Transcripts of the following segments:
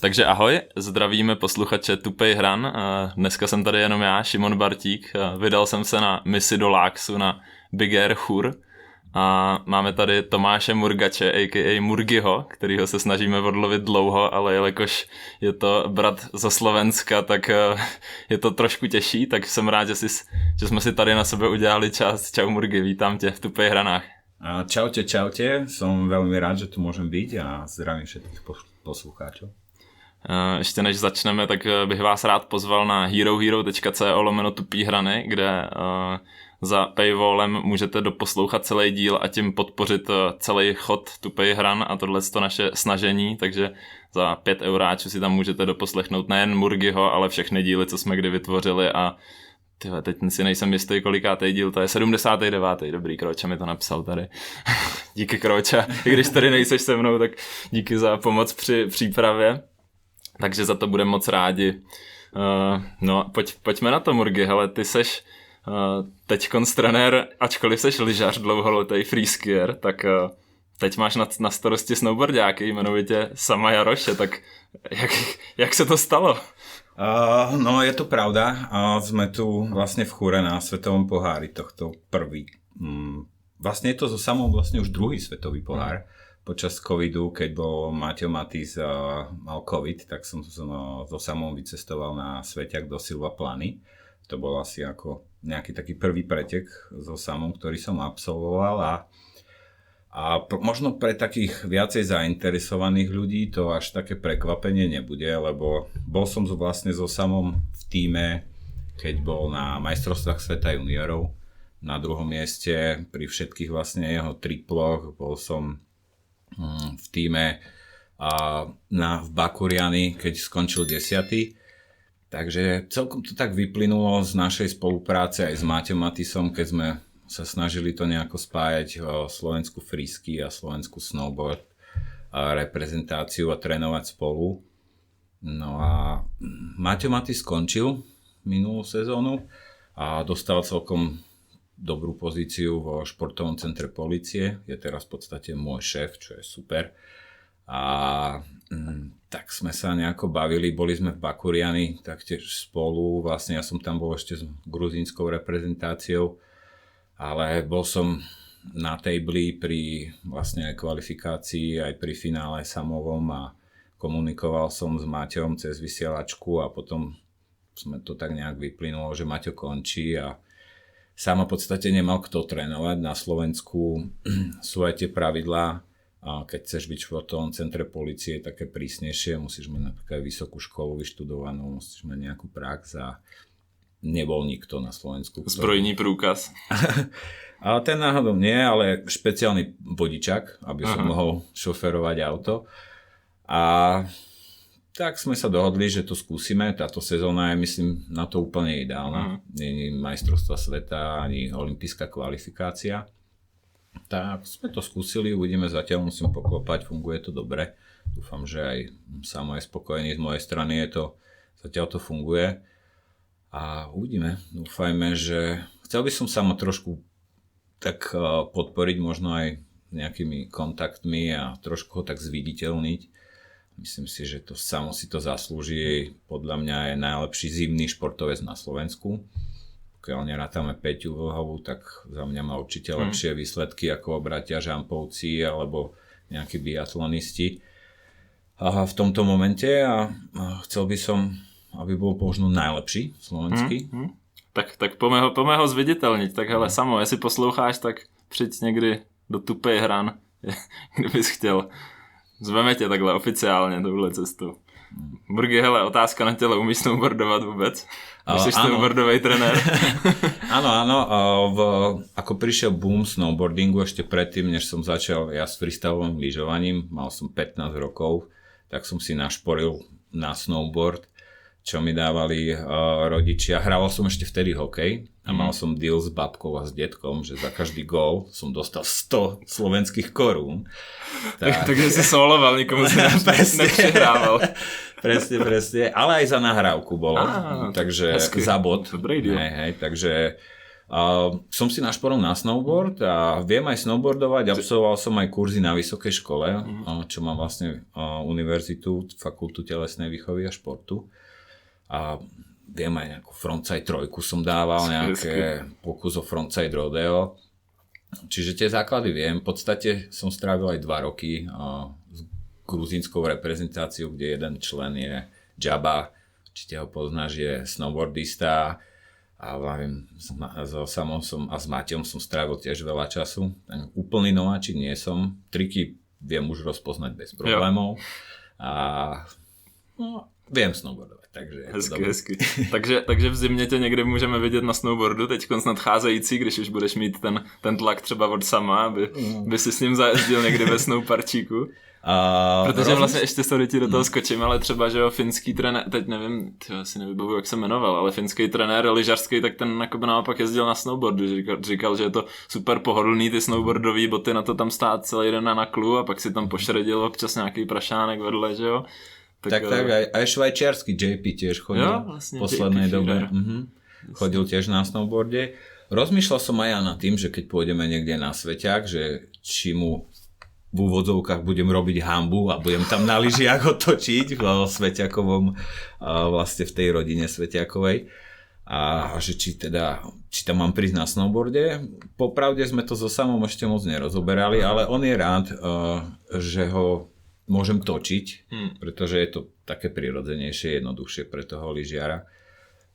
Takže ahoj, zdravíme posluchače Tupej hran. Dneska jsem tady jenom já, Šimon Bartík. Vydal jsem se na misi do Láksu na Big Air Chur. A máme tady Tomáše Murgače, a.k.a. Murgiho, kterýho se snažíme odlovit dlouho, ale jelikož je to brat zo Slovenska, tak je to trošku těžší, tak jsem rád, že jsme si tady na sebe udělali čas. Čau Murgi, vítám tě v Tupej hranách. Čaute, som veľmi rád, že tu môžem byť a zdravím všetkých poslucháčov. Ještě než začneme, tak bych vás rád pozval na herohero.co/tupíhrany, kde za paywallem můžete doposlouchat celý díl a tím podpořit celý chod Tupej hran a tohleto naše snažení, takže za 5 euráčů si tam můžete doposlechnout nejen Murgiho, ale všechny díly, co jsme kdy vytvořili a tyhle, teď si nejsem jistý, kolikátej díl, to je 79. Dobrý, Kroča mi to napsal tady. Díky Kroča, i když tady nejseš se mnou, tak díky za pomoc při přípravě. Takže za to budeme moc rádi. No, pojďme na to, Murgi. Hele, ty seš teďkonc trenér, ačkoliv seš lyžař dlouholetý freeskier, tak teď máš na starosti snowboardáky, jmenovitě Sama Jaroše, tak jak se to stalo? No, je to pravda. Sme tu vlastne v Chure na svetovom pohári tohto prvý. Vlastne je to so Samou vlastne už druhý svetový pohár. Počas covidu, keď bol Maťo Matis mal covid, tak som so Samom vycestoval na Sveťak do Silva Plany. To bol asi ako nejaký taký prvý pretek so Samom, ktorý som absolvoval a možno pre takých viacej zainteresovaných ľudí to až také prekvapenie nebude, lebo bol som vlastne so Samom v tíme, keď bol na majstrovstvách sveta juniorov na druhom mieste pri všetkých vlastne jeho triploch, bol som v tíme v Bakuriani, keď skončil 10. Takže celkom to tak vyplynulo z našej spolupráce aj s Maťom Matisom, keď sme sa snažili to nejako spájať slovenskú freeski a slovenskú snowboard reprezentáciu a trénovať spolu. No a Maťo Matis skončil minulú sezónu a dostal celkom dobrú pozíciu vo športovom centre polície. Je teraz v podstate môj šéf, čo je super. A tak sme sa nejako bavili, boli sme v Bakuriani taktiež spolu. Vlastne ja som tam bol ešte s gruzínskou reprezentáciou, ale bol som na tabli pri vlastne aj kvalifikácii, aj pri finále samovom a komunikoval som s Maťom cez vysielačku a potom sme to tak nejak vyplynulo, že Maťo končí a Sama v podstate nemal kto trénovať. Na Slovensku sú aj tie pravidlá, keď chceš byť v športovom centre polície, také prísnejšie, musíš mať napríklad vysokú školu vyštudovanú, musíš mať nejakú prax a nebol nikto na Slovensku. Zbrojný prúkaz. Ale ten náhodou nie, ale špeciálny vodičak, aby som mohol šoferovať auto. A tak sme sa dohodli, že to skúsime. Táto sezóna je, myslím, na to úplne ideálna. Nie je majstrovstva sveta, ani olympijská kvalifikácia. Tak sme to skúsili, uvidíme, zatiaľ musím poklopať, funguje to dobre. Dúfam, že aj Samo je spokojný, z mojej strany zatiaľ to funguje. A uvidíme, dúfajme, že chcel by som Samo trošku tak podporiť, možno aj nejakými kontaktmi a trošku ho tak zviditeľniť. Myslím si, že to Samo si to zaslúži. Podľa mňa je najlepší zimný športovec na Slovensku. Pokiaľ nerátame Peťu Vlhovú, tak za mňa má určite lepšie výsledky ako bratia Žampovci alebo nejakí biatlonisti v tomto momente a chcel by som, aby bol možno najlepší slovenský. Tak pojďme ho zviditeľniť. Tak hele, Samo, jestli posloucháš, tak přijď někdy do Tupej hran, kdybys chtěl. Zveme tě takhle oficiálně touhle cestu. Murgi, hele, otázka na těle, umíš snowboardovat vůbec? Jsi snowboardový trenér? Áno. Ako prišiel boom snowboardingu ešte predtým, než som začal ja s freestylovým lyžovaním, mal som 15 rokov, tak som si našporil na snowboard, čo mi dávali rodičia. Hral som ešte vtedy hokej a mal som deal s babkou a s detkom, že za každý gól som dostal 100 slovenských korún. Takže si soloval, nikomu si nepřihrával. Presne. Ale aj za nahrávku bolo. Takže hezky. za bod. Dobrý deal. Takže Som si našporol na snowboard a viem aj snowboardovať, absolvoval som aj kurzy na vysokej škole, čo mám vlastne univerzitu, fakultu telesnej výchovy a športu. A viem aj nejakú frontside trojku som dával, nejaké pokus o frontside rodeo. Čiže tie základy viem. V podstate som strávil aj 2 roky s gruzínskou reprezentáciou, kde jeden člen je Jaba, určite ho poznáš, je snowboardista. A vravím, so Samom a s Maťom som strávil tiež veľa času. Úplný nováčik nie som. Triky viem už rozpoznať bez problémov. A viem snowboardovať, takže hezky. Takže v zimě tě někde můžeme vidět na snowboardu, teďko nadcházející, když už budeš mít ten tlak třeba od Sama, aby si s ním zajezdil někde ve snowparčíku. Protože vlastně ještě ti do toho skočím, ale třeba, že jo, finský trenér, teď nevím, asi nevybavuju, jak se jmenoval, ale finský trenér lyžařský, tak ten naopak jezdil na snowboardu, říkal, že je to super pohodlný, ty snowboardový boty, na to tam stát celý den na naklu a pak si tam pošredil občas nějaký prašánek vedle, že jo. Tak aj švajčiarsky JP tiež chodil v poslednej dobe. Chodil tiež na snowboarde. Rozmýšľal som aj ja nad tým, že keď pôjdeme niekde na Sveťák, že či mu v úvodzovkách budem robiť hanbu a budem tam na lyžiach otočiť v Sveťakovom, vlastne v tej rodine Sveťakovej. A že či tam mám prísť na snowboarde. Popravde sme to so Samom ešte moc nerozoberali, ale on je rád, že ho môžem točiť, pretože je to také prirodzenejšie, jednoduchšie pre toho lyžiara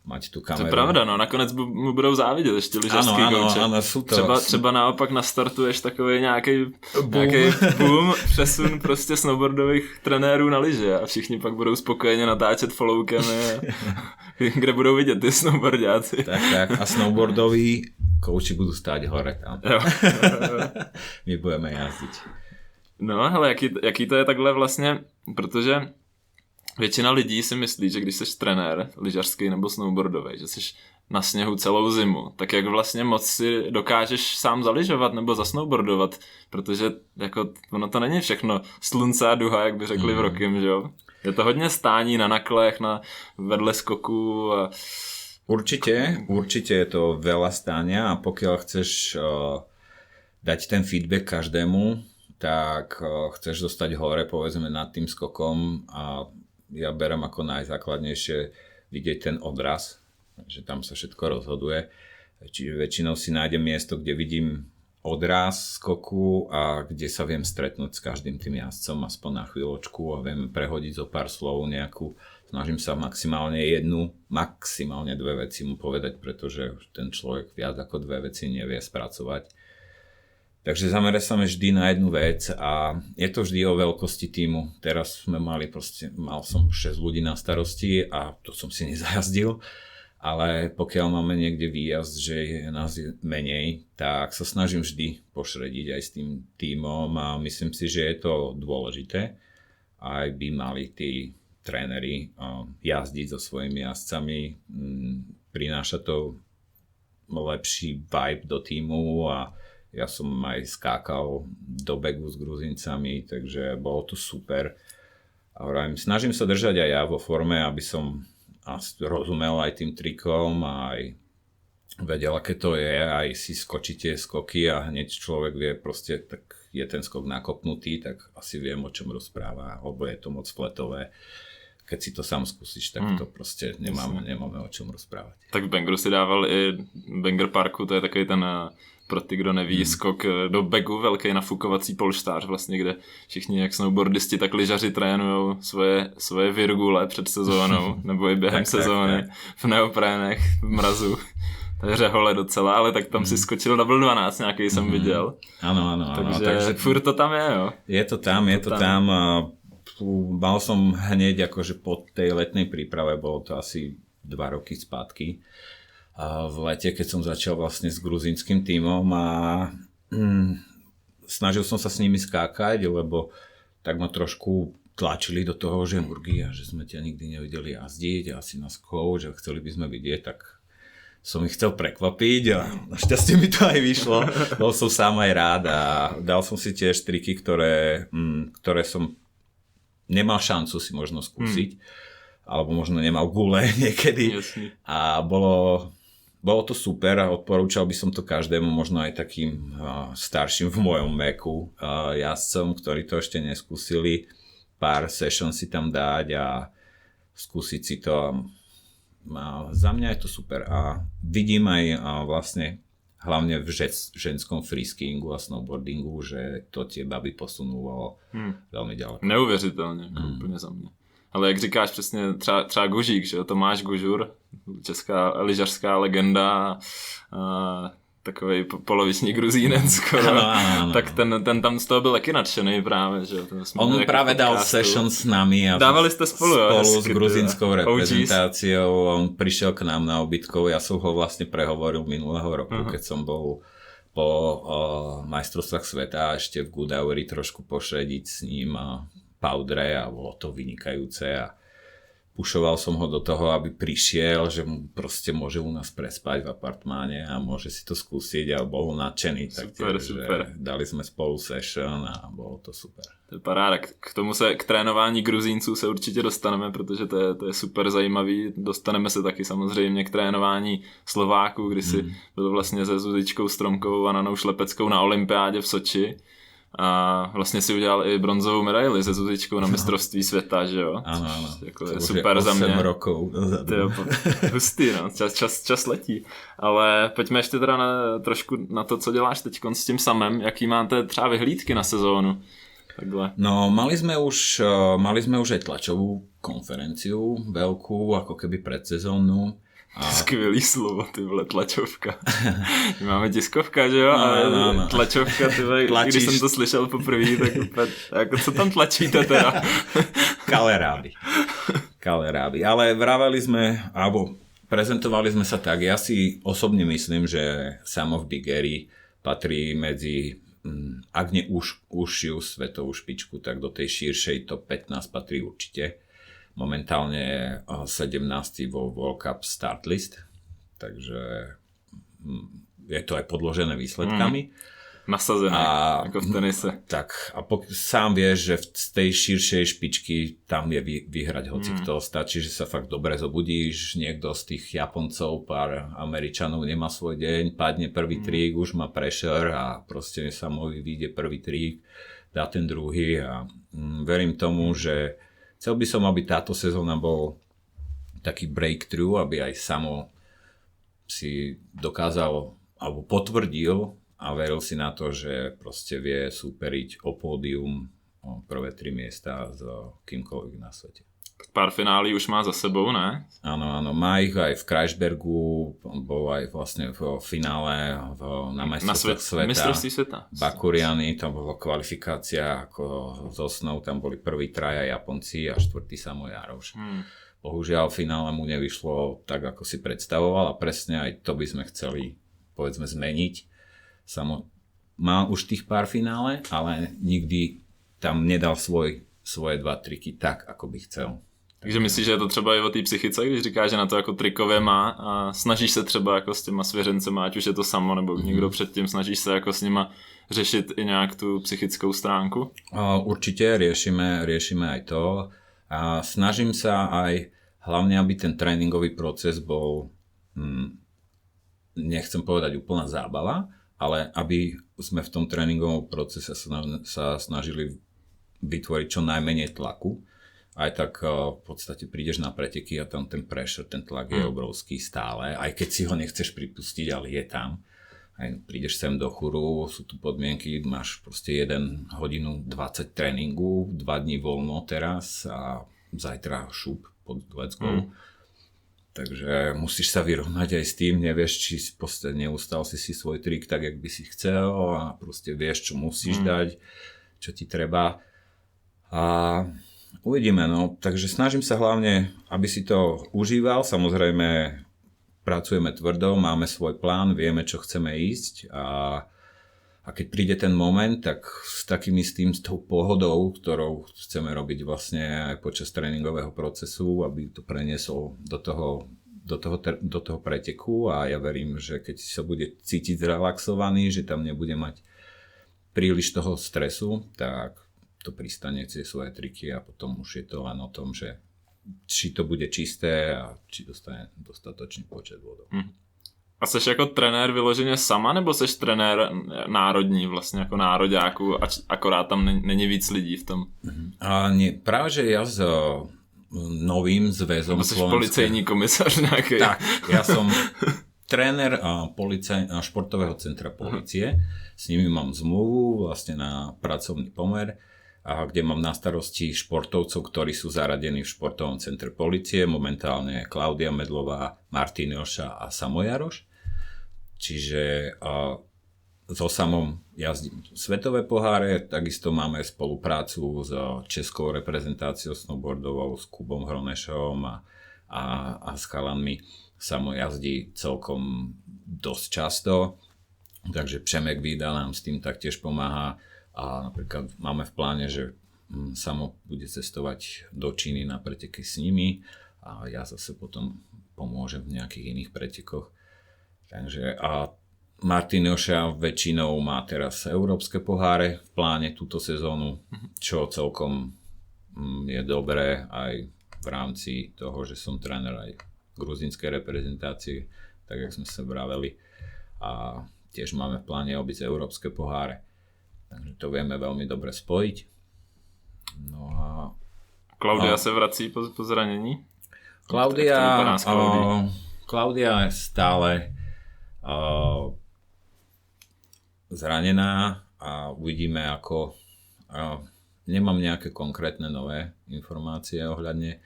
mať tu kameru. To je pravda, no, nakonec mu budou závidět ještě lyžařský kouče. Ano, třeba naopak nastartuješ takový nějaký boom, přesun prostě snowboardových trenérů na lyže a všichni pak budou spokojeně natáčet followkem, kde budou vidět ty snowboardiáci. Tak, a snowboardoví kouči budú stáť hore tam. Jo. My budeme jazdiť. No, hele, jaký to je takhle vlastně, protože většina lidí si myslí, že když jsi trenér lyžařský nebo snowboardový, že jsi na sněhu celou zimu, tak jak vlastně moc si dokážeš sám zalyžovat nebo zasnowboardovat, protože jako ono to není všechno slunce a duha, jak by řekli v Rockym, že jo? Je to hodně stání na naklech, na vedle skoku a... Určite je to veľa stáňa a pokiaľ chceš dať ten feedback každému, tak chceš dostať hore, povedzme, nad tým skokom a ja berem ako najzákladnejšie vidieť ten odraz, že tam sa všetko rozhoduje. Čiže väčšinou si nájdem miesto, kde vidím odraz skoku a kde sa viem stretnúť s každým tým jazdcom aspoň na chvíľočku a viem prehodiť zo pár slov nejakú. Snažím sa maximálne 2 veci mu povedať, pretože ten človek viac ako 2 veci nevie spracovať. Takže zamerám vždy na jednu vec a je to vždy o veľkosti tímu. Teraz sme mal som 6 ľudí na starosti a to som si nezajazdil, ale pokiaľ máme niekde výjazd, že je nás menej, tak sa snažím vždy pošrediť aj s tým tímom a myslím si, že je to dôležité. Aj by mali tí tréneri jazdiť so svojimi jazdcami, prináša to lepší vibe do tímu a ja som aj skákal do begu s Gruzíncami, takže bolo to super. A snažím sa držať aj ja vo forme, aby som rozumel aj tým trikom a aj vedel, aké to je, aj si skočiť tie skoky a hneď človek vie proste, tak je ten skok nakopnutý, tak asi viem, o čom rozpráva, alebo je to moc fletové. Keď si to sám skúsiš, tak to proste nemáme o čom rozprávať. Tak v Bangru si dával i Banger Parku, to je takový ten... Pro ty, kdo neví, skok do begu, velký nafukovací polštář vlastně, kde všichni jak snowboardisti, tak lyžaři trénujou svoje virgule před sezónou, nebo i během sezóny v neoprénech, v mrazu. Řehole docela, ale tak tam si skočil double 12, nějaký jsem viděl. Áno. Takže furt to tam je, jo. Je to tam. Mal som hneď akože po tej letnej príprave, bolo to asi 2 roky spátky, v lete, keď som začal vlastne s gruzínskym tímom a snažil som sa s nimi skákať, lebo tak ma trošku tlačili do toho, že Murgi, a že sme ťa nikdy nevideli jazdiť a asi nás coach a chceli by sme vidieť, tak som ich chcel prekvapiť a našťastie mi to aj vyšlo. Bol som sám aj rád a dal som si tiež triky, ktoré som nemal šancu si možno skúsiť, alebo možno nemal gule niekedy. Jasne. A bolo bolo to super a odporúčal by som to každému, možno aj takým starším v mojom veku jazdcom, ktorí to ešte neskúsili, pár session si tam dať a skúsiť si to. Za mňa je to super a vidím aj vlastne hlavne v ženskom freeskeingu a snowboardingu, že to tie baby posunulo veľmi ďaleko. Neuvěřitelně, úplně za mě. Ale jak říkáš přesně, třeba Gužík, že Tomáš Gužur, česká lyžařská legenda, takovej poloviční gruzínec skoro, ano. Tak ten tam z toho byl taky nadšený právě, že on právě dal session s nami a dávali ste spolu s gruzínskou reprezentáciou. On prišiel k nám na obytkov, ja som ho vlastne prehovoril minulého roku, keď som bol po majstrovstvách sveta ešte v Godauri trošku pošediť s ním a powdre a bolo to vynikajúce a pušoval som ho do toho, aby prišiel, že mu proste môže u nás prespať v apartmáne a môže si to skúsiť a bol nadšený. Super. Dali sme spolu session a bolo to super. To je paráda. K trénování Gruzínců se určitě dostaneme, protože to je super zajímavý. Dostaneme se taky samozřejmě k trénování Slováků, kdy si byl vlastně se Zuzičkou Stromkovou a Nanou Šlepeckou na olympiádě v Soči. A vlastně si udělal i bronzovou medaili se Zuzičkou na mistrovství světa, že jo? Ano. Jako je super za mě. 8 rokov. Hustý, no. Čas letí. Ale pojďme ještě teda trošku na to, co děláš teď s tím samem. Jaký máte třeba vyhlídky na sezónu? Takhle. No, mali sme už aj tlačovú konferenciu, veľkú, ako keby predsezónnu. Skvělý slovo, ty vole, tlačovka. Máme tiskovka, že jo? No. Tlačovka, ty vole, když jsem to slyšel poprvé, tak jako, co tam tlačíte teda? Kaleráby. Ale vraveli sme, alebo prezentovali sme sa tak, ja si osobne myslím, že Sam of Biggery patrí medzi, ak nie užšiu svetovú špičku, tak do tej širšej top 15 patrí určite. Momentálne 17. vo World Cup start list, takže je to aj podložené výsledkami. Nasazené, ako v tenise. Tak, a sám vieš, že z tej širšej špičky tam je vyhrať hocikto. Stačí, že sa fakt dobre zobudíš, niekto z tých Japoncov, pár Američanov nemá svoj deň, padne prvý trík, už má pressure a proste Samovi vyjde prvý trík, dá ten druhý a verím tomu, že chcel by som, aby táto sezóna bol taký breakthrough, aby aj Samo si dokázal alebo potvrdil a veril si na to, že proste vie súperiť o pódium, o prvé 3 miesta s kýmkoľvek na svete. Pár finálí už má za sebou, ne? Áno, má ich aj v Kreisbergu, bol aj vlastne v finále na majstrovstvách sveta. Mistrovství sveta. Bakuriany, tam bola kvalifikácia ako z osnov, tam boli prvý traja Japonci a štvrtý Samo Jaroš. Bohužiaľ v finále mu nevyšlo tak, ako si predstavoval a presne aj to by sme chceli, povedzme, zmeniť. Samo má už tých pár finále, ale nikdy tam nedal svoje 2 triky tak, ako by chcel. Takže myslíš, že je to třeba i o té psychice, když říkáš, že na to jako trikové má a snažíš se třeba jako s těma svěřencema, ať už je to Samo nebo někdo předtým, snažíš se jako s nima řešit i nějak tu psychickou stránku? Určite riešime aj to a snažím sa aj hlavne, aby ten tréningový proces bol, nechcem povedať úplná zábava, ale aby sme v tom tréningovom procese sa snažili vytvoriť čo najmenej tlaku. Aj tak v podstate prídeš na preteky a tam ten pressure, ten tlak je obrovský stále, aj keď si ho nechceš pripustiť, ale je tam. Aj prídeš sem do Churu, sú tu podmienky, máš proste 1 hodinu 20 tréningu, 2 dní voľno teraz a zajtra šup, let's go. Takže musíš sa vyrovnať aj s tým, nevieš, či neustal si svoj trik tak, jak by si chcel a proste vieš, čo musíš dať, čo ti treba. A uvidíme, no. Takže snažím sa hlavne, aby si to užíval. Samozrejme, pracujeme tvrdo, máme svoj plán, vieme, čo chceme ísť a keď príde ten moment, tak s tou pohodou, ktorou chceme robiť vlastne aj počas tréningového procesu, aby to preniesol do toho preteku a ja verím, že keď sa bude cítiť zrelaxovaný, že tam nebude mať príliš toho stresu, tak to pristane tie svoje triky a potom už je to len o tom, že či to bude čisté a či dostane dostatočný počet bodov. A seš jako trenér vyloženě sama, nebo seš trenér národní vlastně jako nároďáku, akorát tam není víc lidí v tom? A nie, práve že ja s novým zväzom Slovenska... Seš policejní komisař nejaký. Tak, ja som tréner športového centra polície. S nimi mám zmluvu vlastne na pracovný pomer, kde mám na starosti športovcov, ktorí sú zaradení v športovom centre polície. Momentálne Klaudia Medlová, Martin Joša a Samo Jaroš. Čiže so Samom jazdím svetové poháre, takisto máme spoluprácu s českou reprezentáciou snowboardovou, s Kubom Hronešom a s chalanmi. Samo jazdí celkom dosť často, takže Přemek Vída nám s tým taktiež pomáha a napríklad máme v pláne, že Samo bude cestovať do Číny na preteky s nimi a ja zase potom pomôžem v nejakých iných pretekoch. Takže a Martin Joša väčšinou má teraz európske poháre v pláne túto sezónu, čo celkom je dobré aj v rámci toho, že som tréner aj gruzínskej reprezentácie, tak jak sme sa vraveli. A tiež máme v pláne obísť európske poháre. Takže to vieme veľmi dobre spojiť. No a... Klaudia sa vrací po zranení? Klaudia je stále zranená a uvidíme ako nemám nejaké konkrétne nové informácie ohľadne.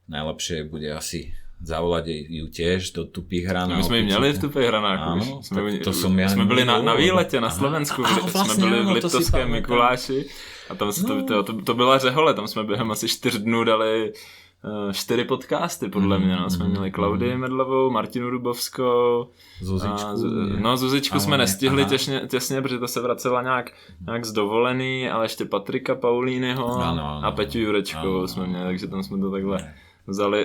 Najlepšie bude asi zavolať ju tiež do Tupých hranách. My sme im měli v Tupých hranách. Áno, jsme byli na výlete na Slovensku, jsme byli v Liptovském Mikuláši a tam to byla řehole, tam jsme během asi 4 dnů dali 4 podcasty, podle mě. No. Jsme měli Klaudii Medlovou, Martinu Dubovskou, Zuzičku jsme nestihli těsně, protože to se vracela nějak z dovolený, ale ještě Patrika Paulínyho a Peťu Jurečkovou jsme měli, takže tam jsme to takhle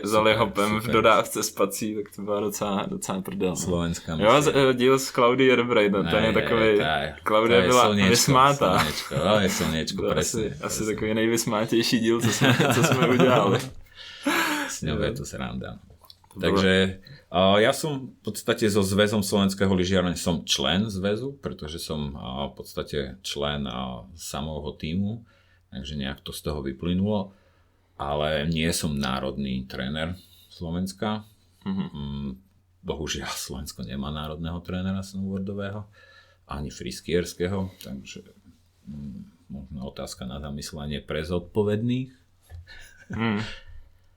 vzali hopem v dodávce spací, tak to byla docela prdel. Slovenská díl s Klaudii Rebrej, ten je takový, Klaudia byla vysmátá. To je slniečko, presne. Asi takový nejvysmátější díl, co jsme udělali. S ňou je to sranda. Takže ja som v podstate so Zväzom slovenského lyžiarenia som člen zväzu, pretože som v podstate člen samého tímu, takže nejak to z toho vyplynulo, ale nie som národný tréner Slovenska. Bohužiaľ Slovensko nemá národného trénera snowboardového, ani friskierského, takže možno otázka na zamyslenie pre zodpovedných.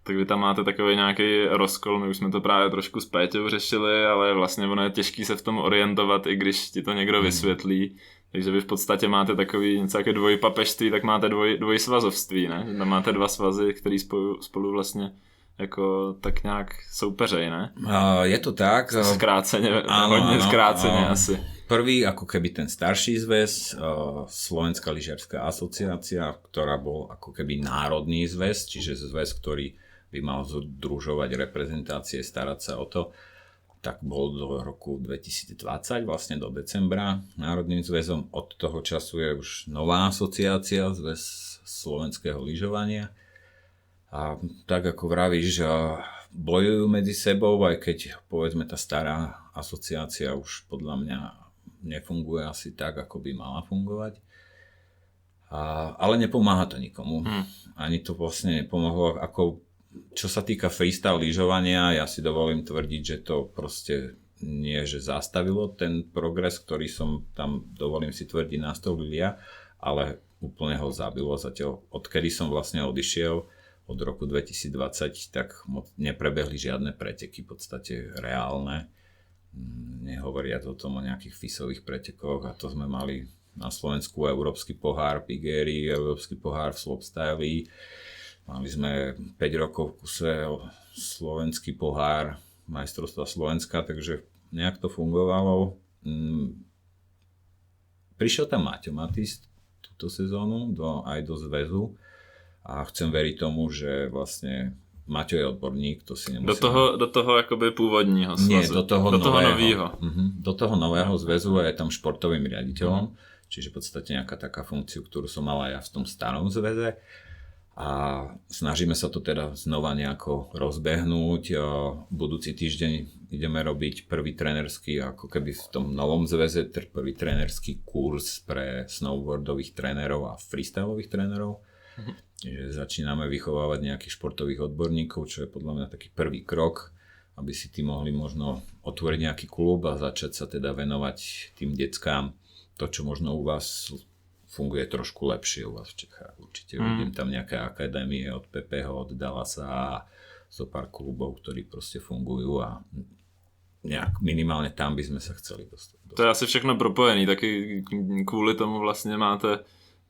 Tak vy tam máte takový nějaký rozkol, my už jsme to právě trošku s Péťou řešili, ale vlastně ono je těžký se v tom orientovat, i když ti to někdo vysvětlí. Takže vy v podstatě máte takový něco jako dvojpapežství, tak máte dvojsvazovství, ne? Tam máte 2 svazy, který spolu vlastně jako tak nějak soupeřej, ne? Je to tak. Skráceně, hodně skráceně asi. Prvý ako keby ten starší zväz, Slovenská lyžiarská asociácia, ktorá bol ako keby národný zväz, čiže zväz, ktorý by mal združovať reprezentácie, starať sa o to, tak bol do roku 2020, vlastne do decembra národným zväzom. Od toho času je už nová asociácia, zväz slovenského lyžovania. A tak ako vravíš, bojujú medzi sebou, aj keď povedzme tá stará asociácia už podľa mňa nefunguje asi tak, ako by mala fungovať. Ale nepomáha to nikomu. Ani to vlastne nepomohlo. Čo sa týka freestyle lyžovania, ja si dovolím tvrdiť, že to proste nie, že zastavilo ten progres, ktorý som tam, dovolím si tvrdiť, nastolil ja, ale úplne ho zabilo zatiaľ. Odkedy som vlastne odišiel od roku 2020, tak neprebehli žiadne preteky v podstate reálne. Nehovoriac o tom o nejakých FISových pretekoch, a to sme mali na Slovensku Európsky pohár Pigéry, Európsky pohár v slopestyle. Mali sme 5 rokov v kuse slovenský pohár majstrovstva Slovenska, takže nejak to fungovalo. Prišiel tam Maťo Matis túto sezónu aj do zväzu a chcem veriť tomu, že vlastne Maťo je odborník, to si nemusím... Do toho akoby pôvodního svazu. Nie, do toho nového. Do toho nového zväzu je tam športovým riaditeľom, čiže v podstate nejaká taká funkciu, ktorú som mal aj ja v tom starom zväze. a snažíme sa to teda znova nejako rozbehnúť. Budúci týždeň ideme robiť prvý trénerský, ako keby v tom novom zväze, prvý trénerský kurz pre snowboardových trénerov a freestylových trénerov. Že začíname vychovávať nejakých športových odborníkov, čo je podľa mňa taký prvý krok, aby si tí mohli možno otvoriť nejaký klub a začať sa teda venovať tým deckám. To, čo možno u vás funguje trošku lepšie u vás v Čechách. Určite vidím tam nejaké akadémie od Pepeho, od Dallasa a zo pár klubov, ktorí proste fungujú a nejak minimálne tam by sme sa chceli dostať. To je asi všechno propojený, taky kvůli tomu vlastně máte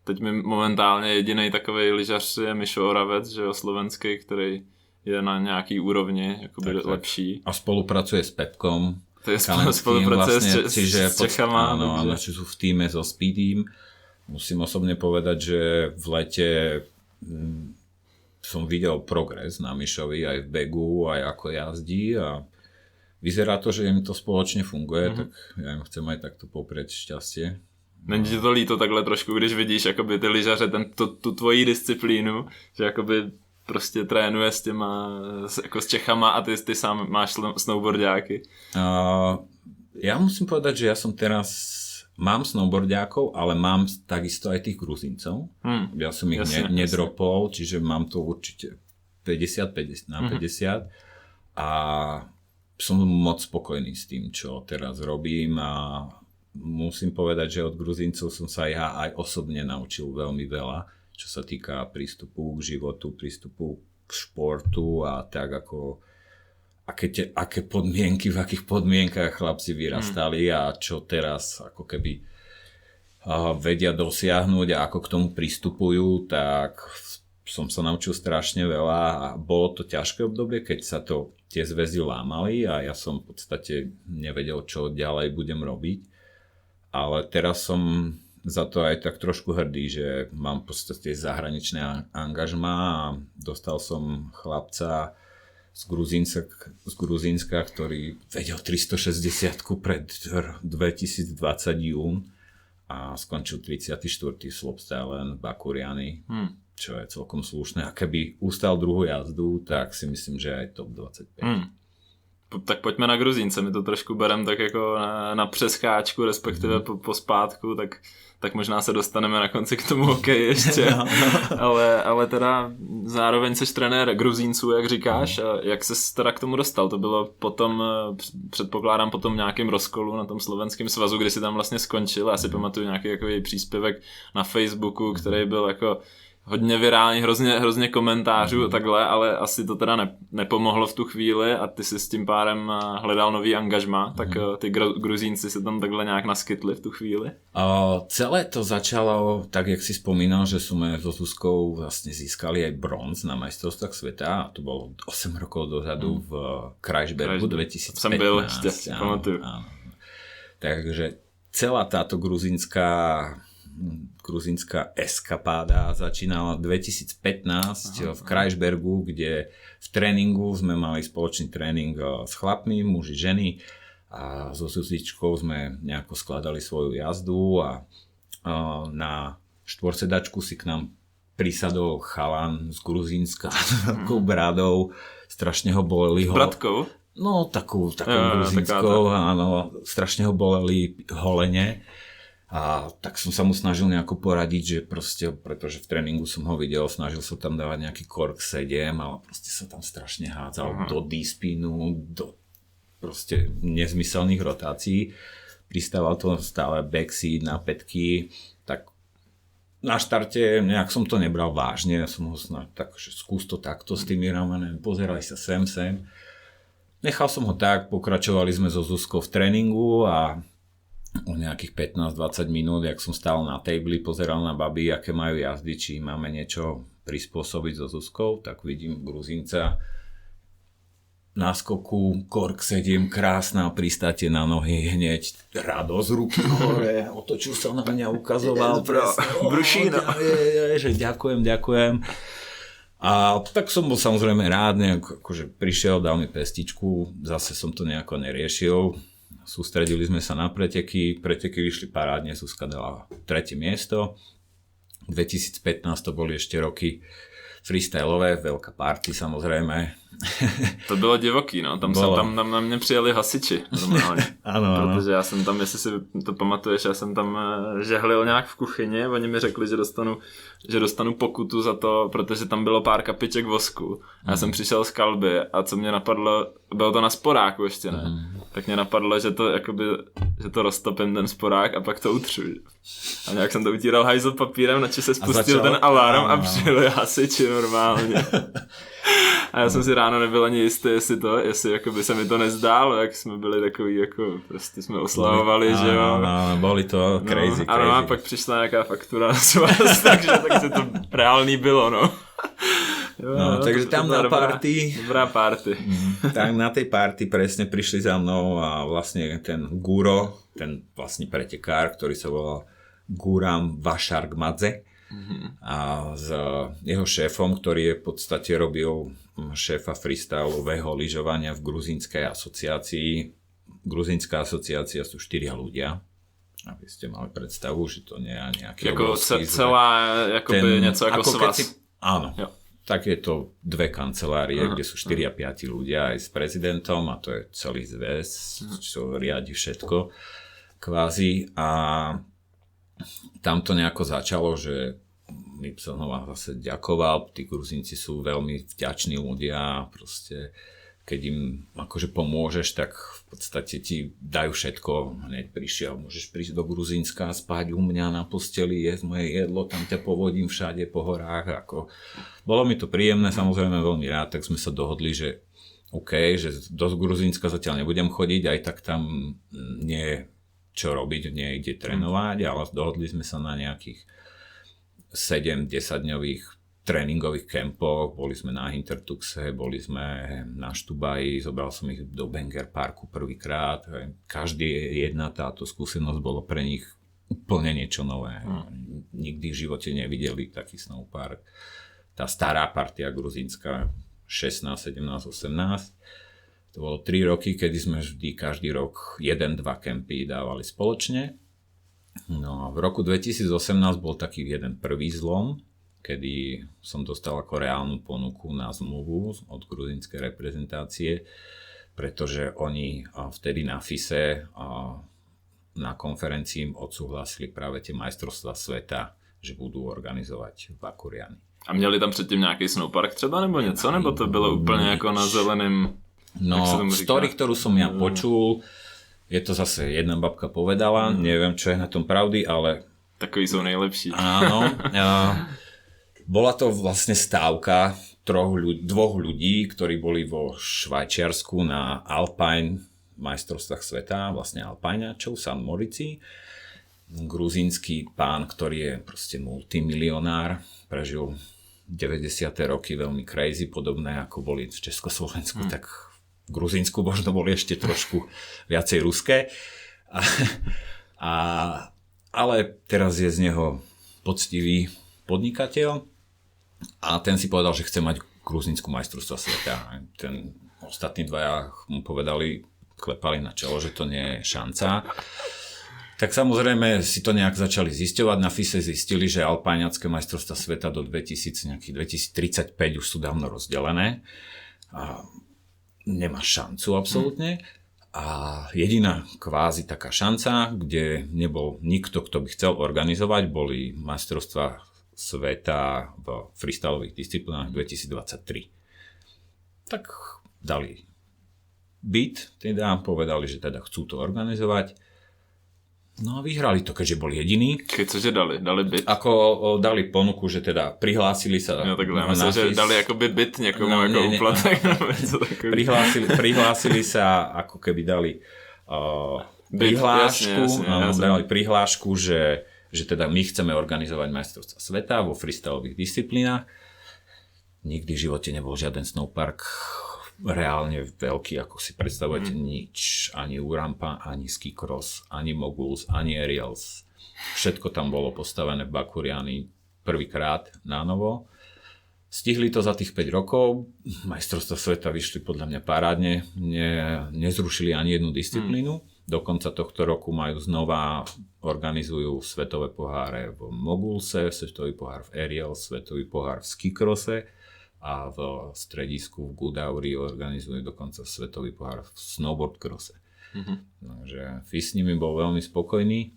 teď mi momentálně jediný takovej lyžař je Mišo Oravec, že jo, slovenský, který je na nějaký úrovni jakoby tak, lepší. A spolupracuje s Pepkom. To je spolupracuje vlastne, s Čechama. Áno, či sú v týme so Speedym. Musím osobne povedať, že v lete som videl progres na Mišovi aj v begu, aj ako jazdí a vyzerá to, že im to spoločne funguje, tak ja im chcem aj takto poprieť šťastie. Není ti to líto takhle trošku, když vidíš jakoby ty lyžaře, tu tvoji disciplínu, že jakoby prostě trénuje s těma, jako s Čechama a ty sám máš snowboardiáky? Ja musím povedať, že ja som teraz, mám snowboardiákov, ale mám takisto aj tých Gruzíncov. Ja som ich nedropol, čiže mám to určite 50 na 50 a som moc spokojný s tým, čo teraz robím a musím povedať, že od Gruzíncov som sa ja aj osobne naučil veľmi veľa, čo sa týka prístupu k životu, prístupu k športu a tak ako aké podmienky, v akých podmienkach chlapci vyrastali a čo teraz ako keby vedia dosiahnuť a ako k tomu pristupujú, tak som sa naučil strašne veľa a bolo to ťažké obdobie, keď sa tie zväzy lámali a ja som v podstate nevedel, čo ďalej budem robiť. Ale teraz som za to aj tak trošku hrdý, že mám v podstate zahraničné angažmá a dostal som chlapca z Gruzínska, ktorý vedel 360 pred 2020 jún a skončil 34. slopestyle v Bakuriani, čo je celkom slušné. A keby ustal druhú jazdu, tak si myslím, že aj top 25. Tak pojďme na Gruzínce, my to trošku berem tak jako na přeskáčku, respektive po zpátku, tak možná se dostaneme na konci k tomu hokeji ještě, ale teda zároveň seš trenér Gruzínců, jak říkáš, a jak ses teda k tomu dostal? To bylo potom, předpokládám potom nějakým rozkolu na tom slovenském svazu, kdy si tam vlastně skončil, já si pamatuju nějaký takový příspěvek na Facebooku, který byl jako hodně virální, hrozně komentářů a takhle, ale asi to teda nepomohlo v tu chvíli a ty si s tím pádem hledal nový angažmá, tak ty Gruzínci se tam takhle nějak naskytli v tu chvíli? Celé to začalo, tak jak si spomínal, že sme so Zuzkou vlastne získali aj bronz na majstrovstvách sveta a to bolo 8 rokov dozadu v Kreisbergu 2015. Som byl, pamatuju. Takže celá táto gruzínska eskapáda začínala 2015 v Kreisbergu, kde v tréningu sme mali spoločný tréning s chlapmi, muži, ženy a so Zuzičkou sme nejako skladali svoju jazdu a na štvorsedačku si k nám prisadol chalan z Gruzínska s veľkou bradou, strašne ho boleli ho. Bratkou? No, takou gruzínskou, áno, strašne ho boleli holene. A tak som sa mu snažil nejako poradiť, že proste, pretože v tréningu som ho videl, snažil sa tam dávať nejaký kork 7, ale proste sa tam strašne hádzal do D-spinu, do proste nezmyselných rotácií. Pristával to stále backseat na pätky, tak na štarte nejak som to nebral vážne, ja som ho tak, že skús to takto s tými ramenami, pozerali sa sem. Nechal som ho tak, pokračovali sme so Zuzkou v tréningu a o nejakých 15-20 minút, jak som stál na tabli, pozeral na baby, aké majú jazdy, či máme niečo prispôsobiť so Zuzkou, tak vidím Gruzínca na skoku, kork 7, krásna, pristáte na nohy, hneď radosť, ruky hore, otočil sa na mňa, ukazoval Brušína. Že ďakujem. A tak som bol samozrejme rád, akože prišiel, dal mi pestičku, zase som to nejako neriešil. Sústredili sme sa na preteky vyšli parádne, Zuzka dala 3. miesto. 2015 to boli ešte roky freestyleové, veľká party samozrejme. To bylo divoký, no. Tam na mě přijeli hasiči normálně. Ano. Protože já jsem tam, jestli si to pamatuješ, já jsem tam žehlil nějak v kuchyni, oni mi řekli, že dostanu pokutu za to, protože tam bylo pár kapiček vosku. A já jsem přišel z kalby a co mě napadlo, bylo to na sporáku ještě, ne? Tak mě napadlo, že to roztopím ten sporák a pak to utřu. A nějak jsem to utíral hajzl papírem, načež se spustil ten alarm a přijeli hasiči normálně. A já jsem si ráno nebyl ani jistý, jestli jakoby se mi to nezdálo, jak jsme byli takový, jako prostě jsme oslavovali, že jo. Ano, boli to crazy. Ano, a pak přišla nějaká faktura na svaz, takže to reálný bylo, no. Jo, no, takže tam na party... Dobrá party. Tak na tej party presne prišli za mnou a vlastne ten Guro, ten vlastný pretekár, ktorý sa volal Guram Vašargmadze, a s jeho šéfom, ktorý je v podstate robil šéfa freestyleového lyžovania v gruzínskej asociácii. Gruzínska asociácia sú 4 ľudia, aby ste mali predstavu, že to nie je nejaký jako obrovský celá, jakoby něco jako svaz. Áno. Jo. Tak je to 2 kancelárie, kde sú 4 a 5 ľudia aj s prezidentom a to je celý zväz, čo riadi všetko kvázi. A tam to nejako začalo, že mi som zase ďakoval, tí Gruzínci sú veľmi vďační ľudia, proste keď im akože pomôžeš, tak v podstate ti dajú všetko. Hneď prišiel, môžeš prísť do Gruzínska, spať u mňa na posteli, jesť moje jedlo, tam ťa povodím všade po horách. Ako. Bolo mi to príjemné, samozrejme veľmi rád, tak sme sa dohodli, že OK, že do Gruzínska zatiaľ nebudem chodiť, aj tak tam nie je čo robiť, nie je kde trénovať, ale dohodli sme sa na nejakých 7-10 dňových tréningových kempoch, boli sme na Hintertuxe, boli sme na Štubaji, zobral som ich do Banger Parku prvýkrát. Každý jedna táto skúsenosť bolo pre nich úplne niečo nové. Nikdy v živote nevideli taký snowpark. Tá stará partia gruzínska 16, 17, 18. To bolo 3 roky, kedy sme vždy každý rok 1-2 kempy dávali spoločne. No a v roku 2018 bol taký jeden prvý zlom, kedy som dostal ako reálnu ponuku na zmluvu od gruzínskej reprezentácie, pretože oni vtedy na FISE na konferencii im odsúhlasili práve tie majstrovstvá sveta, že budú organizovať v Bakuriani. A měli tam předtím nějaký snowpark třeba nebo něco? Nebo to bylo úplně jako na zeleném? No, story, ktorú som ja počul, je to zase jedna babka povedala, neviem, čo je na tom pravdy, ale... Takoví sú nejlepší. Áno. Bola to vlastne stávka 2 ľudí, ktorí boli vo Švajčiarsku na Alpine majstrovstvách sveta, vlastne alpajňačov, San Morici. Gruzínsky pán, ktorý je proste multimilionár, prežil 90. roky veľmi crazy, podobné ako boli v Československu, tak v Gruzínsku možno boli ešte trošku viacej ruské. Ale teraz je z neho poctivý podnikateľ a ten si povedal, že chce mať gruzínsku majstrovstvá sveta. Ten ostatní dvaja mu povedali, klepali na čelo, že to nie je šanca. Tak samozrejme si to nejak začali zisťovať. Na FISE zistili, že alpáňacké majstrovstvá sveta do 2035 už sú dávno rozdelené. A nemá šancu absolútne. A jediná kvázi taká šanca, kde nebol nikto, kto by chcel organizovať, boli majstrovstvá sveta v freestylových disciplinách 2023. Tak dali beat, teda povedali, že teda chcú to organizovať. No a vyhrali to, keďže boli jediní. Cože dali? Dali byt? Ako dali ponuku, že teda prihlásili sa... No takhle, myslím, že dali akoby byt niekomu ako úplatek. Prihlásili sa, ako keby dali prihlášku, dali prihlášku, že teda my chceme organizovať majstrovstvá sveta vo freestylových disciplínach. Nikdy v živote nebol žiaden snowpark reálne veľký, ako si predstavujete, nič. Ani Urampa, ani ski cross, ani moguls, ani aerials. Všetko tam bolo postavené v Bakuriani prvýkrát na novo. Stihli to za tých 5 rokov. Majstrovstvá sveta vyšli podľa mňa parádne. Nezrušili ani jednu disciplínu. Do konca tohto roku majú znova, organizujú svetové poháre v Mogulse, svetový pohár v Aerial, svetový pohár v skikrose a v stredisku v Gudauri organizujú dokonca svetový pohár v snowboardkrose. Takže FIS s nimi bol veľmi spokojný.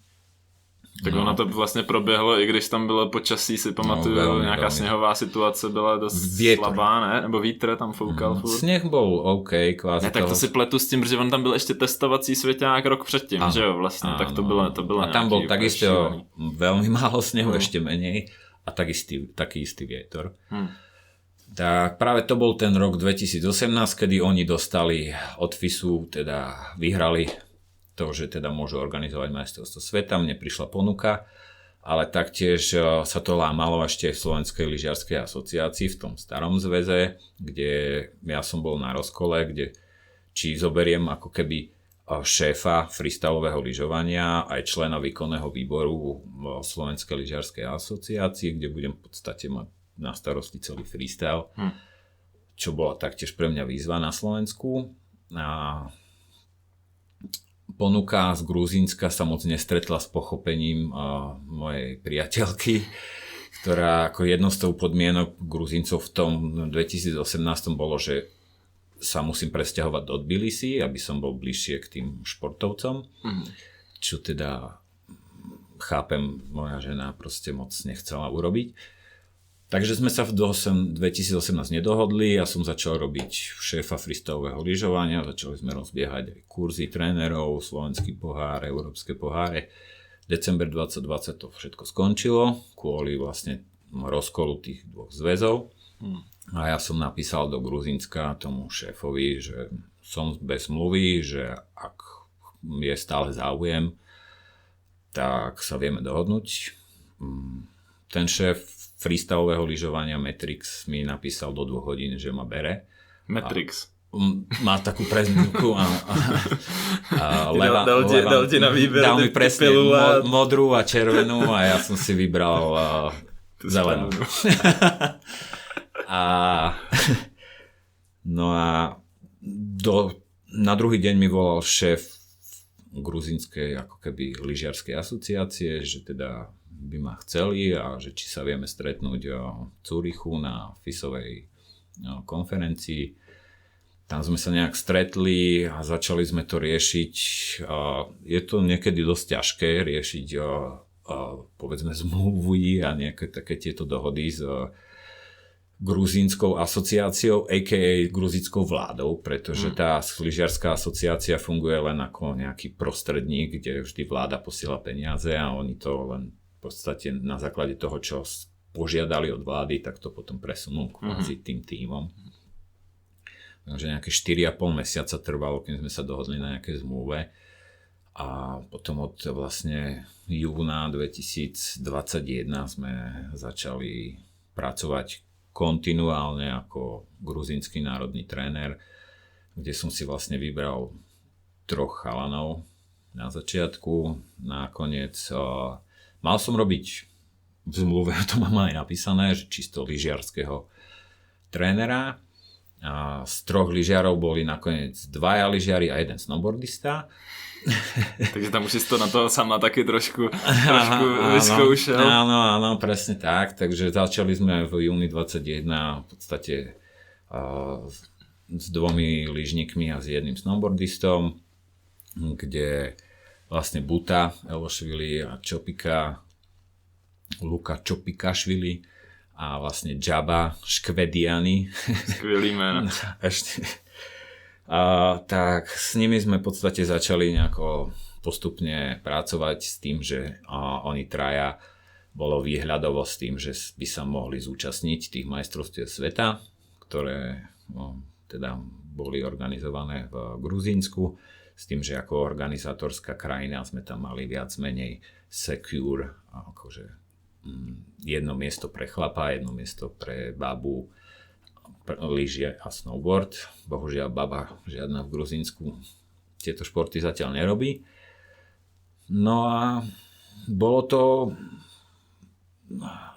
Tak ono to vlastně proběhlo, i když tam bylo počasí, si pamatuju, nějaká sněhová situace byla dost slabá, ne? Nebo vítr tam foukal furt. Sněh byl OK, kvázi. Ne, tak to si pletu s tím, protože on tam byl ještě testovací svěťák rok předtím, že jo, vlastně, tak to bylo a tam bol takisto veľmi málo snehu, ešte menej, a taký istý vietor. Tak práve to bol ten rok 2018, kedy oni dostali od FISu, teda vyhrali to, že teda môžu organizovať majstrovstvo sveta. Mne prišla ponuka, ale taktiež sa to lámalo ešte v Slovenskej lyžiarskej asociácii, v tom starom zväze, kde ja som bol na rozkole, kde či zoberiem ako keby šéfa freestylového lyžovania, aj člena výkonného výboru Slovenskej lyžiarskej asociácii, kde budem v podstate mať na starosti celý freestyle, čo bola taktiež pre mňa výzva na Slovensku. A ponuka z Gruzínska sa moc nestretla s pochopením mojej priateľky, ktorá ako jednou z toho podmienok Gruzíncov v tom 2018 bolo, že sa musím presťahovať do Tbilisi, aby som bol bližšie k tým športovcom, čo teda chápem, moja žena proste moc nechcela urobiť. Takže sme sa v 2018 nedohodli, ja som začal robiť šéfa freestylového lyžovania, začali sme rozbiehať aj kurzy trénerov, slovenský pohár, európske poháre. December 2020 to všetko skončilo kvôli vlastne rozkolu tých dvoch zväzov. A ja som napísal do Gruzínska tomu šéfovi, že som bez mluvy, že ak je stále záujem, tak sa vieme dohodnúť. Ten šéf freestylového lyžovania Matrix mi napísal do 2 hodín, že ma bere. Matrix. Má takú prezivku a dal ti na výber. Dal mi presne modrú a červenú a ja som si vybral zelenú. Na druhý deň mi volal šéf gruzínskej ako keby lyžiarskej asociácie, že teda by ma chceli a že či sa vieme stretnúť v Zürichu na FISovej konferencii. Tam sme sa nejak stretli a začali sme to riešiť. Je to niekedy dosť ťažké riešiť povedzme zmluvy a nejaké také tieto dohody s gruzínskou asociáciou, a.k.a. gruzínskou vládou, pretože tá lyžiarská asociácia funguje len ako nejaký prostredník, kde vždy vláda posiela peniaze a oni to len v podstate na základe toho, čo požiadali od vlády, tak to potom presunú kvázi tým tímom. Takže nejaké 4,5 mesiaca trvalo, kým sme sa dohodli na nejaké zmluve. A potom od vlastne júna 2021 sme začali pracovať kontinuálne ako gruzínsky národný tréner, kde som si vlastne vybral 3 chalanov na začiatku. Nakoniec mal som robiť v zmluve, to mám aj napísané, že čisto lyžiarskeho trénera. A z 3 lyžiarov boli nakoniec 2 lyžiari a 1 snowboardista. Takže tam už si to na toho sama taky trošku vyskoušel. Áno, presne tak. Takže začali sme v júni 21 v podstate s 2 lyžníkmi a s 1 snowboardistom, kde vlastne Buta Elošvili a Čopika, Luka Čopikašvili a vlastne Džaba Škvediani. Skvělý jméno. Ešte. Tak s nimi sme v podstate začali nejako postupne pracovať s tým, že oni traja bolo výhľadovo s tým, že by sa mohli zúčastniť tých majstrovstiev sveta, ktoré teda boli organizované v Gruzínsku, s tým, že ako organizátorská krajina sme tam mali viac menej secure, akože 1 miesto pre chlapa, 1 miesto pre babu, lyžie a snowboard. Bohužiaľ baba žiadna v Gruzínsku tieto športy zatiaľ nerobí. No a bolo to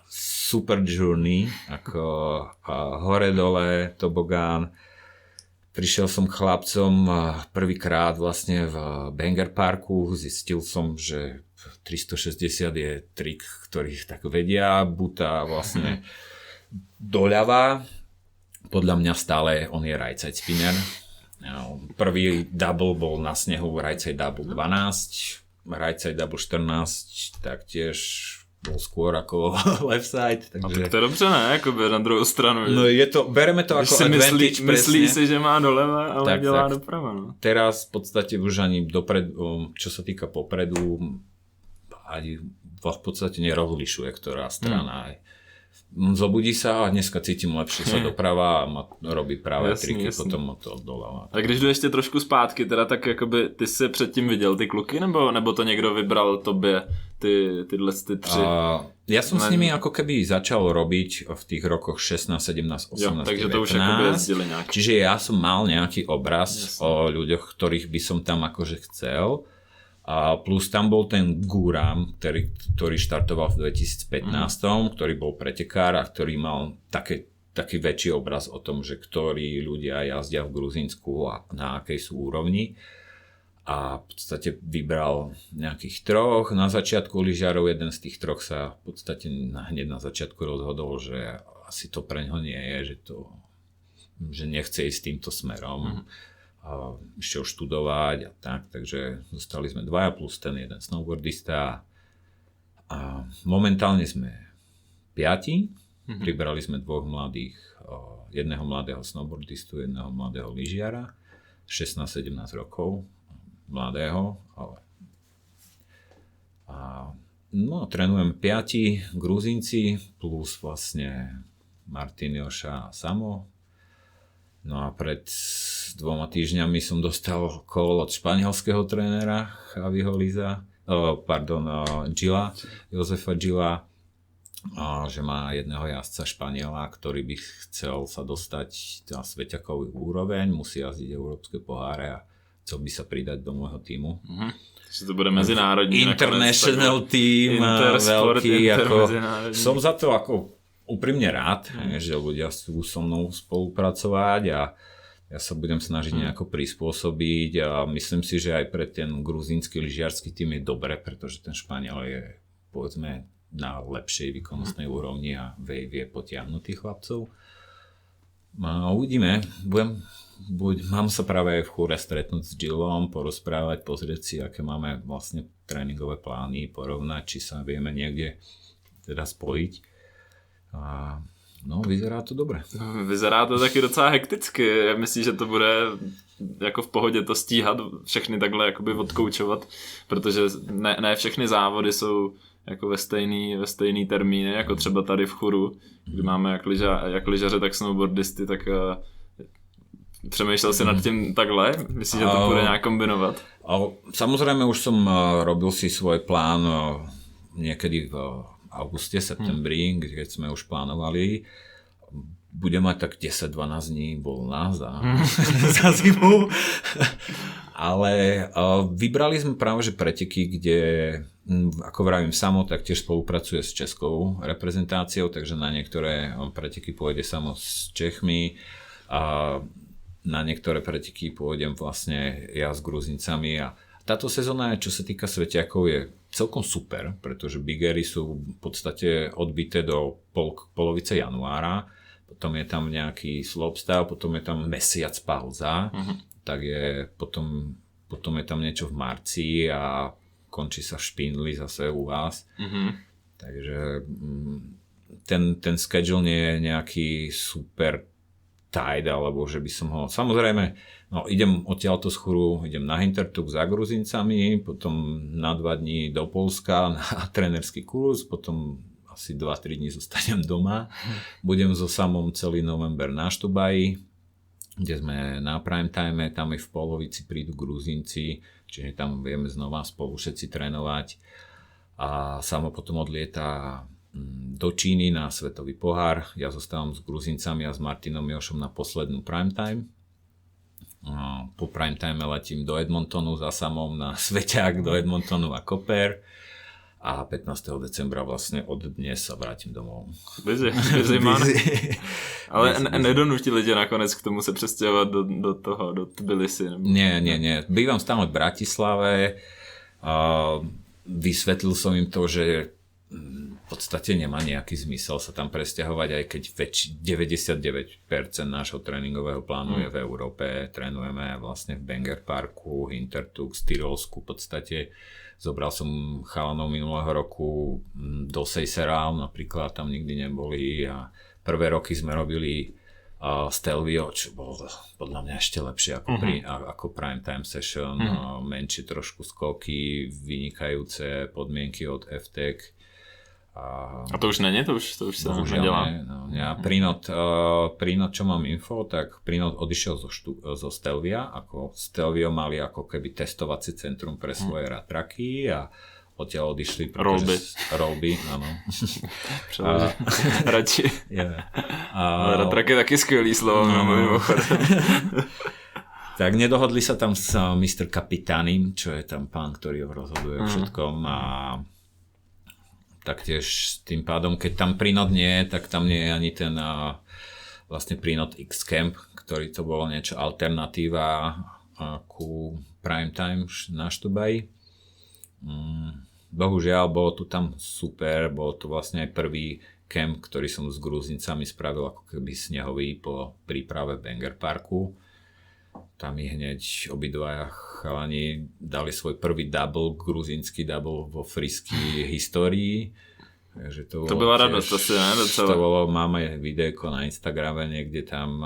super journey, ako hore dole, tobogán, Prišiel som chlapcom prvýkrát vlastne v Banger Parku, zistil som, že 360 je trik, ktorý tak vedia, buta vlastne doľava. Podľa mňa stále on je right side spinner. Prvý double bol na snehu right side double 12, right side double 14, taktiež bol skôr ako left side. Takže... A tak to je dobře, ne? Jakoby na druhou stranu. No je to, bereme to ako advantage. Myslí si, že má doleva, ale tak, dělá tak. doprava. No. Teraz v podstate už ani dopredu, čo sa týka popredu, ani v podstate nerozlišuje, ktorá strana. Zobudí sa a dneska cítim lepšie sa doprava a robí práve triky, potom to doľava. A když jdu ještě trošku zpátky, teda tak jakoby ty jsi předtím viděl ty kluky, nebo to někdo vybral tobě tyhle tři? Ja som s nimi ako keby začal robiť v tých rokoch 16, 17, 18, jo, takže 19. to už jakoby jezdili nějak. Čiže ja som mal nejaký obraz o ľuďoch, ktorých by som tam akože chcel. A plus tam bol ten Guram, ktorý štartoval v 2015, ktorý bol pretekár a ktorý mal taký väčší obraz o tom, že ktorí ľudia jazdia v Gruzínsku a na akej sú úrovni. A v podstate vybral nejakých troch. Na začiatku lyžiarov jeden z tých troch sa v podstate hneď na začiatku rozhodol, že asi to pre ňoho nie je, že nechce ísť týmto smerom. A ešte už študovať a tak, takže zostali sme dvaja plus ten jeden snowboardista a momentálne sme 5, pribrali sme dvoch mladých, jedného mladého snowboardistu, jedného mladého lyžiara, 16-17 rokov, mladého, ale trénujem 5 Gruzínci plus vlastne Martin, Joša a Samo. No a pred 2 týždňami som dostal call od španielského trénera Gila, Josefa Gila, že má jedného jazdca Španiela, ktorý by chcel sa dostať na sveťakovú úroveň, musí jazdiť európske poháre a chcel by sa pridať do môjho tímu. Takže to bude mezinárodní. International tým, veľký. Som za to ako úprimne rád, že ľudia sú so mnou spolupracovať a ja sa budem snažiť nejako prispôsobiť a myslím si, že aj pre ten gruzínsky lyžiarsky tým je dobre, pretože ten Španiel je povedzme na lepšej výkonnostnej úrovni a vie potiahnuť tých chlapcov. A uvidíme, mám sa práve aj v Chure stretnúť s Gillom, porozprávať, pozrieť si, aké máme vlastne tréningové plány, porovnať, či sa vieme niekde teda spojiť. A no, vyzerá to dobre. Vyzerá to taky docela hekticky. Myslím, že to bude jako v pohodě to stíhat, všechny takhle jakoby odkoučovat, protože ne všechny závody jsou jako ve stejný termíny, jako třeba tady v Churu, kdy máme jak lyžaře, tak snowboardisty, tak přemýšlel si nad tím takhle? Myslíš, že to bude nějak kombinovat? Samozrejme už som robil si svoj plán niekedy v auguste, septembri, keď sme už plánovali. Bude mať tak 10-12 dní voľná za zimu. Ale vybrali sme práve že preteky, kde, ako vravím, Samo taktiež spolupracuje s českou reprezentáciou, takže na niektoré preteky pôjde Samo s Čechmi a na niektoré preteky pôjdem vlastne ja s Gruzincami a táto sezóna, čo sa týka svetiakov, je celkom super, pretože biggery sú v podstate odbité do polovice januára, potom je tam nejaký slopestyle, potom je tam mesiac pauza, tak je potom je tam niečo v marci a končí sa v Špindli zase u vás. Takže ten schedule nie je nejaký super tight, alebo že by som ho... Samozrejme, idem odtiaľto z Churu, idem na Hintertux za Gruzincami, potom na 2 dní do Polska na trénerský kurz, potom asi 2-3 dní zostanem doma. Budem so Samom celý november na Štubaji, kde sme na prime time, tam v polovici prídu Gruzinci, čiže tam vieme znova spolu všetci trénovať. A Samo potom odlieta do Číny na svetový pohár. Ja zostávam s Gruzincami a s Martinom Jošom na poslednú prime time. Po prime time letím do Edmontonu za Samom na sveťák do Edmontonu a Koper. A 15. decembra vlastne od dnes sa vrátim domov. Busy man. Ale nedonutili tě nakonec k tomu se přestěhovat do Tbilisi? Nebo... Nie. Bývam stále v Bratislave. Vysvetlil som im to, že v podstate nemá nejaký zmysel sa tam presťahovať, aj keď 99% nášho tréningového plánu je v Európe. Trénujeme vlastne v Banger Parku, Hintertux, Tyrolsku v podstate. Zobral som chalanov minulého roku do Seychelles, napríklad tam nikdy neboli a prvé roky sme robili Stelvio, čo bolo podľa mňa ešte lepšie ako Prime Time Session, menšie trošku skoky, vynikajúce podmienky od FTEC. A to už není? To už sa nedelá? Prínot, čo mám info, tak Prínot odišiel zo Stelvia, ako Stelvio mali ako keby testovacie centrum pre svoje ratraky a odtiaľ odišli, pretože... Rolby, áno. Radši. Ratrak je taky skvělý slovo. Tak nedohodli sa tam s Mr. Capitani, čo je tam pán, ktorý rozhoduje o všetkom a taktiež s tým pádom, keď tam Prínot nie je, tak tam nie je ani ten vlastne Prínot X Camp, ktorý to bolo niečo alternatíva ku Primetime na Štubaji. Bohužiaľ, bolo tu tam super, bolo to vlastne aj prvý kemp, ktorý som s Gruzíncami spravil ako keby snehový po príprave v Banger Parku. Tam mi hneď obidvaja chalani dali svoj prvý double, gruzínsky double vo frisky histórii. Takže to bola radosť asi, ne? To bolo, máme videjko na Instagrame niekde tam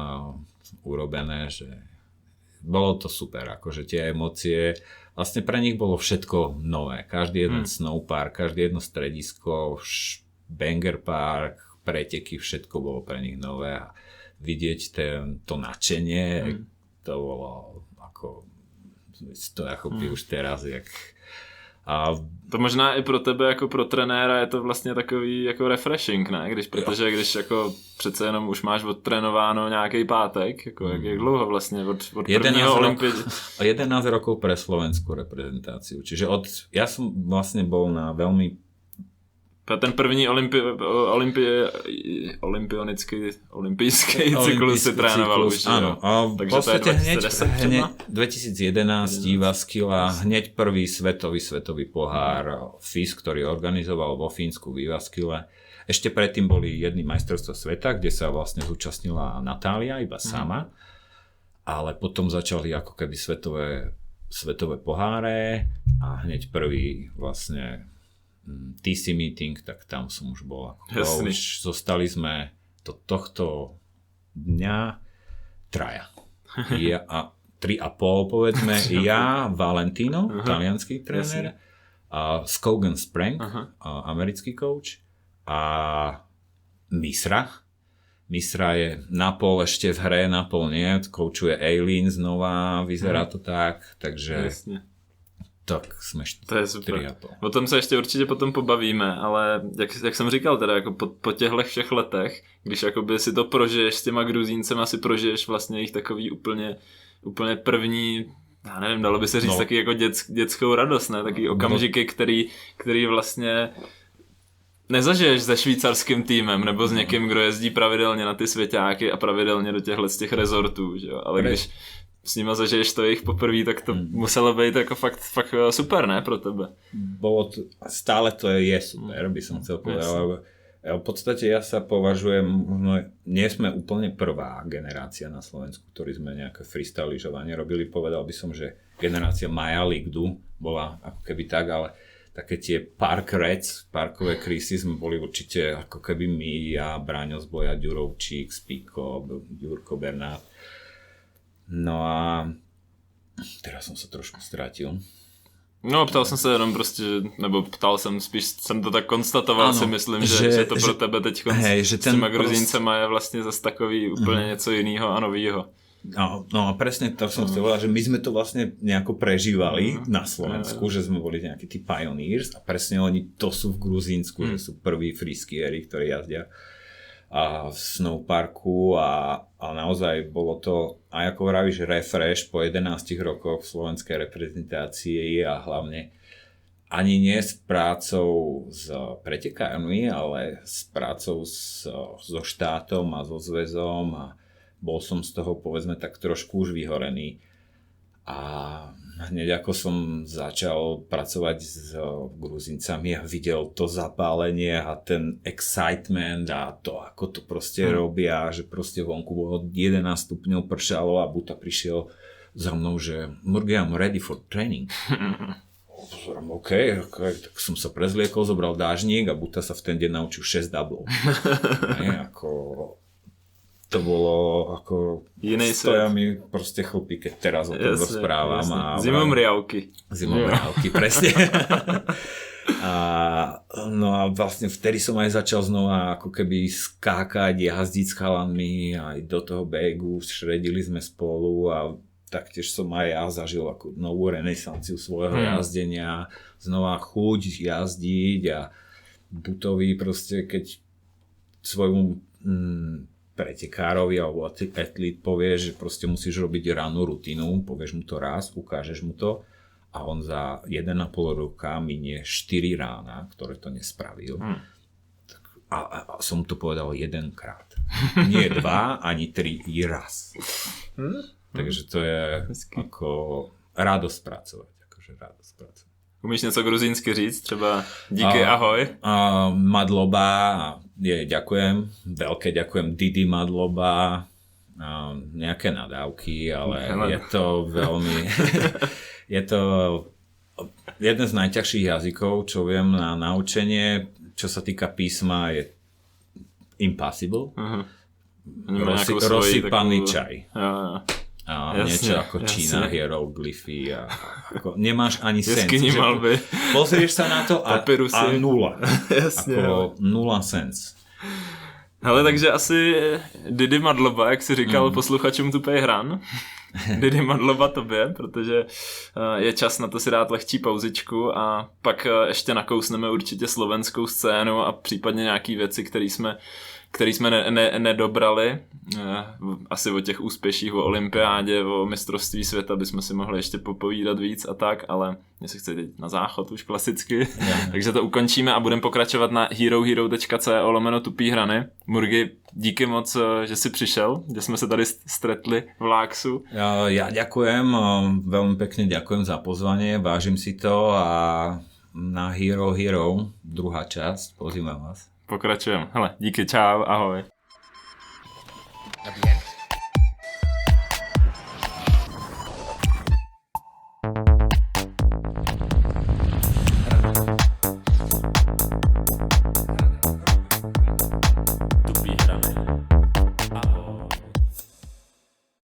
urobené, že bolo to super, akože tie emócie, vlastne pre nich bolo všetko nové. Každý jeden snowpark, každé jedno stredisko, Banger Park, preteky, všetko bolo pre nich nové a vidieť to nadšenie, to bolo ako to ako už teraz, jak to možná i pro tebe jako pro trenéra je to vlastně takový jako refreshing, ne? Protože když jako přece jenom už máš odtrénováno nějaký pátek, jako jak dlouho vlastně od prvního olympiádu. 11 rokov pre slovenskú reprezentáciu. Čiže ja som vlastne bol na veľmi ten první olympijský cyklus si trénoval už. Áno, v podstate hneď 2011 Jyväskylä, hneď prvý svetový pohár FIS, ktorý organizoval vo Fínsku v Jyväskylä. Ešte predtým boli jedny majstrovstvá sveta, kde sa vlastne zúčastnila Natália iba sama, ale potom začali ako keby svetové poháre a hneď prvý vlastne TC meeting, tak tam som už bol. Už zostali sme do tohto dňa traja. 3,5 povedzme. Ja, Valentino, talianský tréner, Skogan Sprang, americký coach a Misra. Misra je napol ešte v hre, napol nie. Koučuje Eileen znova, vyzerá to tak, takže... Jasne. Tak jsme to je super. O tom se ještě určitě potom pobavíme, ale jak jsem říkal, teda jako po těchto všech letech, když jakoby si to prožiješ s těma Gruzíncema, si prožiješ vlastně jich takový úplně první, já nevím, dalo by se říct taky jako dětskou radost, ne? Taky okamžiky, který vlastně nezažiješ se švýcarským týmem nebo s někým, kdo jezdí pravidelně na ty svěťáky a pravidelně do těchto z těch rezortů, že jo? Ale když s nima zažiješ to jejich poprvé, tak to muselo být jako fakt super, ne, pro tebe? Stále to je super, by som chcel povedať, ale v podstate ja sa považujem, nie sme úplne prvá generácia na Slovensku, ktorí sme nejaké freestyle lyžovanie robili, povedal by som, že generácia Maja Ligdu bola ako keby tak, ale také tie park rats, parkové krysy sme boli určite ako keby my, ja, Braňo Zboja, Ďurovčík, Spíko, Jurko Bernát. No a teraz som sa trošku ztratil. No, ptal jsem se jenom prostě, nebo ptal jsem, spíš jsem to tak konstatoval, ano, si myslím, že to pro tebe teď s těma Gruzíncema je vlastně zase takový úplně něco jiného a novýho. No a presne to som chcel povedať, že my sme to vlastne nejako prežívali na Slovensku, že sme boli nejakí tí pioneers a presne oni to sú v Gruzínsku, že sú prví freeskieri, ktorí jazdia a v snowparku a naozaj bolo to, aj ako vravíš, refresh po 11 rokoch v slovenskej reprezentácii a hlavne ani nie s prácou s pretekármi, ale s prácou so štátom a so zväzom a bol som z toho, povedzme, tak trošku už vyhorený. A hneď ako som začal pracovať s Gruzincami a videl to zapálenie a ten excitement a to, ako to proste robia, že proste vonku bolo 11 stupňov, pršalo a Buta prišiel za mnou, že Murgy, I'm ready for training. OK, tak som sa prezliekol, zobral dážnik a Buta sa v ten deň naučil 6 doublov. To bolo ako stoja mi proste chlpy, keď teraz o tom rozprávam. Zimomriavky, presne. No a vlastne vtedy som aj začal znova ako keby skákať, jazdiť s chalanmi aj do toho bégu, šredili sme spolu a taktiež som aj ja zažil ako novú renesanciu svojho jazdenia, znova chuť jazdiť a Butovi proste, keď svojmu pretekárovi alebo atlét povieš, že proste musíš robiť rannú rutinu, povieš mu to raz, ukážeš mu to a on za 1,5 roka minie 4 rána, ktoré to nespravil. A som to povedal 1 krát. Nie 2, ani 3, raz. Takže to je ako radosť pracovať. Umíš něco gruzínsky říct? Třeba díky, ahoj? Madloba, ďakujem. Veľké ďakujem Didi Madloba. Nejaké nadávky, ale je to veľmi... je to jeden z najťažších jazykov, čo viem na naučenie. Čo sa týka písma, je impossible. Rozsypaný čaj. Niečo ako Čína, hieroglyfy a ako, nemáš ani sens. Pozrieš sa na to a nula. Ako 0 sens. Hele, takže asi Didi Madloba, jak jsi říkal posluchačům Tupej hran. Didi Madloba tobě, protože je čas na to si dát lehčí pauzičku a pak ještě nakousneme určitě slovenskou scénu a případně nějaký věci, který jsme nedobrali. Asi o těch úspěších, o olympiádě, o mistrovství světa bychom si mohli ještě popovídat víc a tak, ale mě se chce teď na záchod už klasicky. Takže to ukončíme a budeme pokračovat na herohero.co/tupý hrany. Murgy, díky moc, že jsi přišel, že jsme se tady stretli v Láksu. Ja ďakujem, veľmi pekne ďakujem za pozvanie, vážim si to a na Hero, druhá časť, pozývam vás. Pokračujeme. Hele, díky, čau, ahoj.